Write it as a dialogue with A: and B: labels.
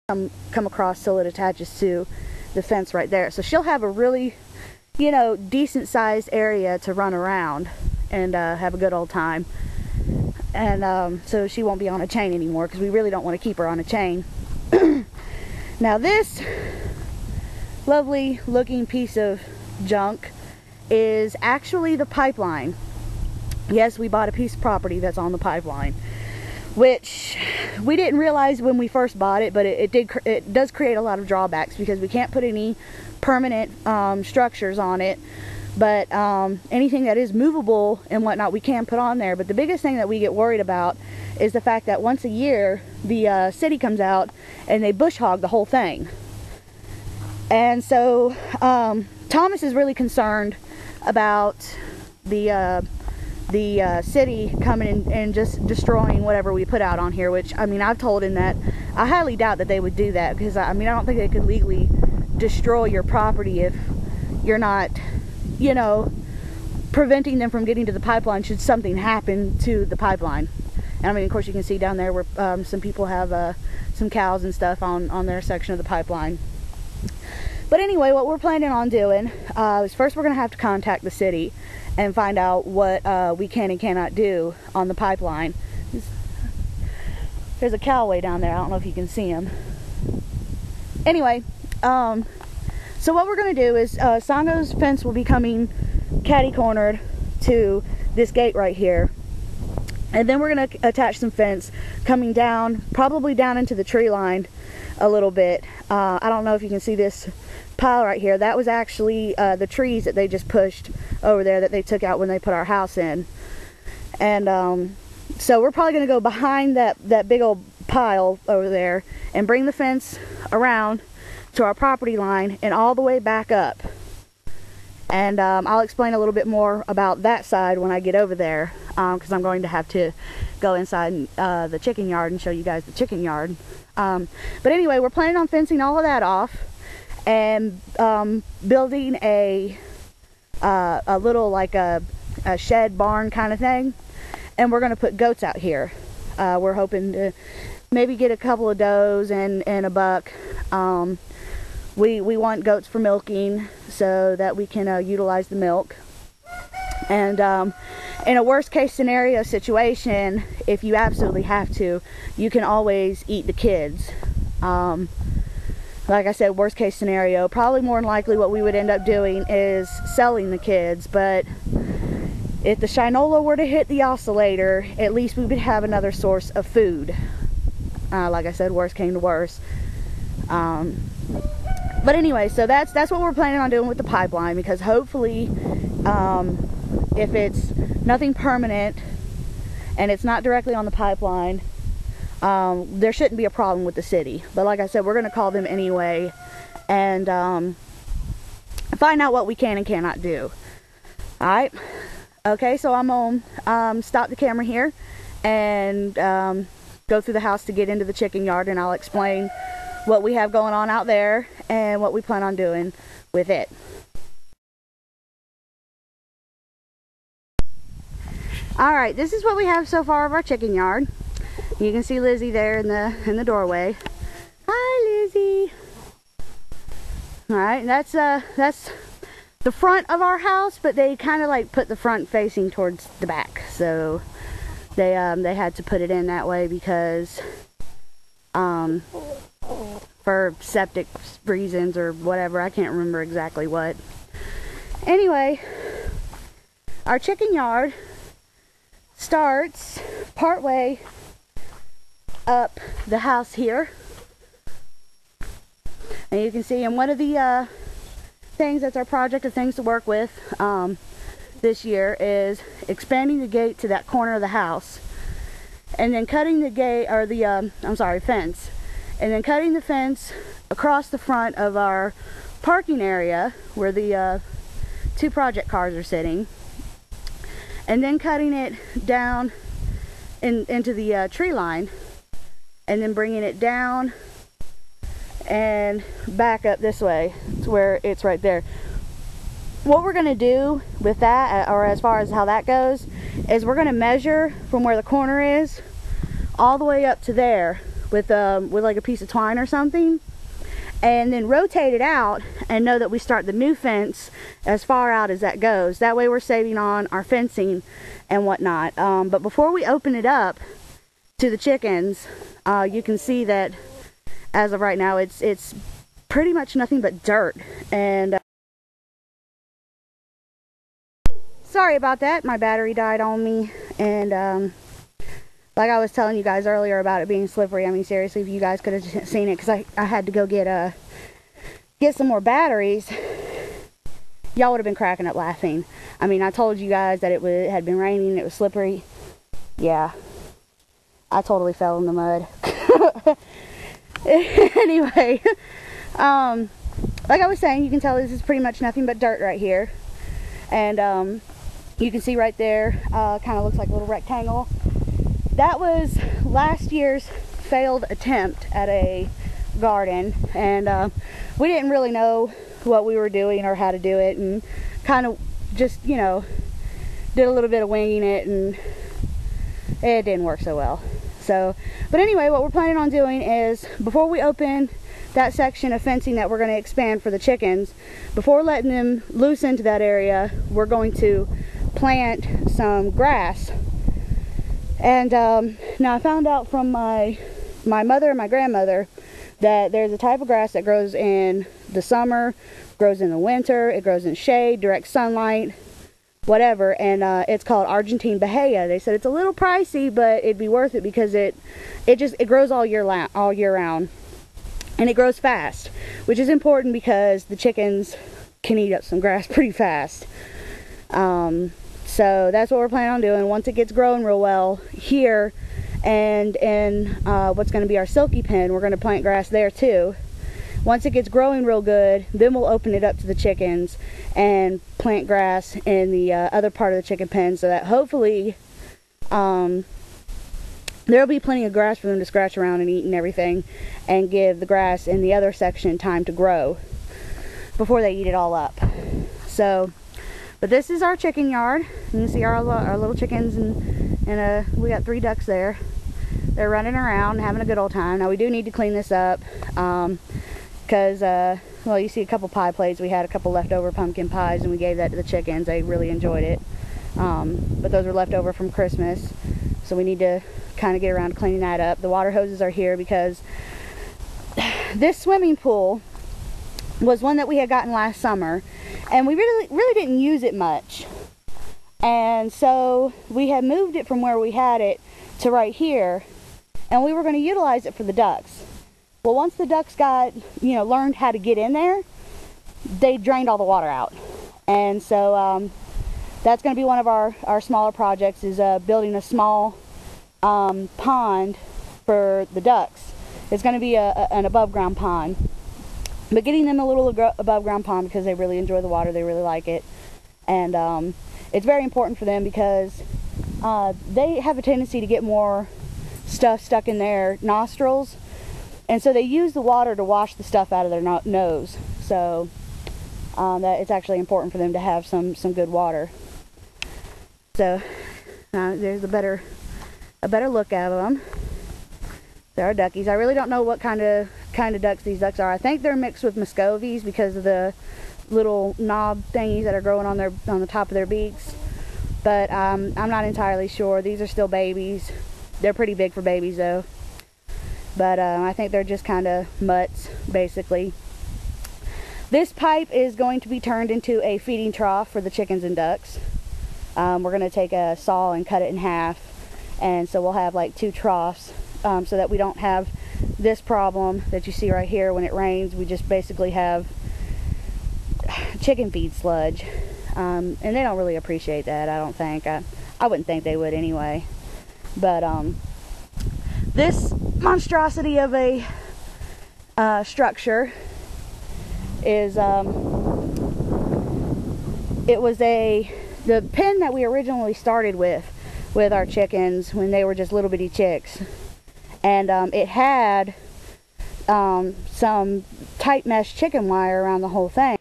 A: come across till it attaches to the fence right there. So she'll have a really, you know, decent sized area to run around and have a good old time. And so she won't be on a chain anymore, because we really don't want to keep her on a chain. Now this lovely looking piece of junk is actually the pipeline. Yes, we bought a piece of property that's on the pipeline, which we didn't realize when we first bought it, but it does create a lot of drawbacks, because we can't put any permanent structures on it. But anything that is movable and whatnot, we can put on there. But the biggest thing that we get worried about is the fact that once a year, the city comes out and they bush hog the whole thing. And so Thomas is really concerned about the city coming in and just destroying whatever we put out on here, which, I mean, I've told him that I highly doubt that they would do that, because I mean, I don't think they could legally destroy your property if you're not, you know, preventing them from getting to the pipeline should something happen to the pipeline. And I mean, of course, you can see down there where some people have some cows and stuff on their section of the pipeline. But anyway, what we're planning on doing is first we're going to have to contact the city and find out what we can and cannot do on the pipeline. There's a cow way down there. I don't know if you can see him. Anyway, so what we're going to do is Sango's fence will be coming catty-cornered to this gate right here. And then we're going to attach some fence coming down, probably down into the tree line a little bit. I don't know if you can see this pile right here. That was actually the trees that they just pushed over there that they took out when they put our house in. And so we're probably going to go behind that big old pile over there and bring the fence around to our property line and all the way back up. And I'll explain a little bit more about that side when I get over there, because I'm going to have to go inside the chicken yard and show you guys the chicken yard. But anyway, we're planning on fencing all of that off and building a little, like a shed barn kind of thing. And we're going to put goats out here. We're hoping to maybe get a couple of does and a buck. We want goats for milking so that we can utilize the milk. And in a worst case scenario situation, if you absolutely have to, you can always eat the kids. Like I said, worst case scenario, probably more than likely what we would end up doing is selling the kids. But if the Shinola were to hit the oscillator, at least we would have another source of food. Like I said, worst came to worst. But anyway, so that's what we're planning on doing with the pipeline, because hopefully, if it's nothing permanent and it's not directly on the pipeline, there shouldn't be a problem with the city. But like I said, we're going to call them anyway and find out what we can and cannot do. Alright, okay, so I'm going to stop the camera here and go through the house to get into the chicken yard, and I'll explain what we have going on out there and what we plan on doing with it. Alright, this is what we have so far of our chicken yard. You can see Lizzie there in the doorway. Hi, Lizzie. Alright, that's the front of our house, but they kind of like put the front facing towards the back. So they had to put it in that way because for septic reasons or whatever. I can't remember exactly what. Anyway, our chicken yard starts partway up the house here. And you can see in one of the things that's our project of things to work with this year is expanding the gate to that corner of the house. And then cutting the gate, or the, fence. And then cutting the fence across the front of our parking area where the 2 project cars are sitting. And then cutting it down into the tree line. And then bringing it down and back up this way to where it's right there. What we're going to do with that, or as far as how that goes, is we're going to measure from where the corner is all the way up to there with like a piece of twine or something, and then rotate it out and know that we start the new fence as far out as that goes. That way we're saving on our fencing and whatnot. But before we open it up to the chickens, you can see that as of right now it's pretty much nothing but dirt. And sorry about that, my battery died on me. And like I was telling you guys earlier about it being slippery, I mean seriously, if you guys could have seen it, because I had to go get some more batteries, y'all would have been cracking up laughing. I mean, I told you guys that it had been raining, it was slippery. Yeah, I totally fell in the mud. Anyway, like I was saying, you can tell this is pretty much nothing but dirt right here. And you can see right there, kind of looks like a little rectangle. That was last year's failed attempt at a garden, and we didn't really know what we were doing or how to do it, and kind of just, you know, did a little bit of winging it, and it didn't work so well. So, but anyway, what we're planning on doing is, before we open that section of fencing that we're going to expand for the chickens, before letting them loose into that area, we're going to plant some grass. And now I found out from my mother and my grandmother that there's a type of grass that grows in the summer, grows in the winter, it grows in shade, direct sunlight, whatever, and it's called Argentine Bahia. They said it's a little pricey, but it'd be worth it because it grows all year round, and it grows fast, which is important because the chickens can eat up some grass pretty fast. So that's what we're planning on doing. Once it gets growing real well here, and in what's going to be our silky pen, we're going to plant grass there too. Once it gets growing real good, then we'll open it up to the chickens and plant grass in the other part of the chicken pen, so that hopefully there'll be plenty of grass for them to scratch around and eat and everything, and give the grass in the other section time to grow before they eat it all up. So, but this is our chicken yard. You can see our little chickens, and we got 3 ducks there. They're running around having a good old time. Now we do need to clean this up because well, you see a couple pie plates. We had a couple leftover pumpkin pies and we gave that to the chickens. They really enjoyed it, but those were left over from Christmas, so we need to kind of get around to cleaning that up. The water hoses are here because this swimming pool was one that we had gotten last summer, and we really didn't use it much, and so we had moved it from where we had it to right here, and we were going to utilize it for the ducks. Well, once the ducks got, you know, learned how to get in there, they drained all the water out, and so that's going to be one of our smaller projects, is building a small pond for the ducks. It's going to be an above ground pond, but getting them a little above ground pond because they really enjoy the water, they really like it, and it's very important for them because they have a tendency to get more stuff stuck in their nostrils, and so they use the water to wash the stuff out of their nose. So that it's actually important for them to have some good water. So there's a better look at them. There are duckies. I really don't know what kind of ducks these ducks are. I think they're mixed with Muscovies because of the little knob thingies that are growing on the top of their beaks. But I'm not entirely sure. These are still babies. They're pretty big for babies though. But I think they're just kind of mutts, basically. This pipe is going to be turned into a feeding trough for the chickens and ducks. We're going to take a saw and cut it in half, and so we'll have like 2 troughs, so that we don't have this problem that you see right here. When it rains, we just basically have chicken feed sludge, and they don't really appreciate that, I don't think. I wouldn't think they would anyway. But this monstrosity of a structure is it was the pen that we originally started with our chickens when they were just little bitty chicks, and it had some tight mesh chicken wire around the whole thing.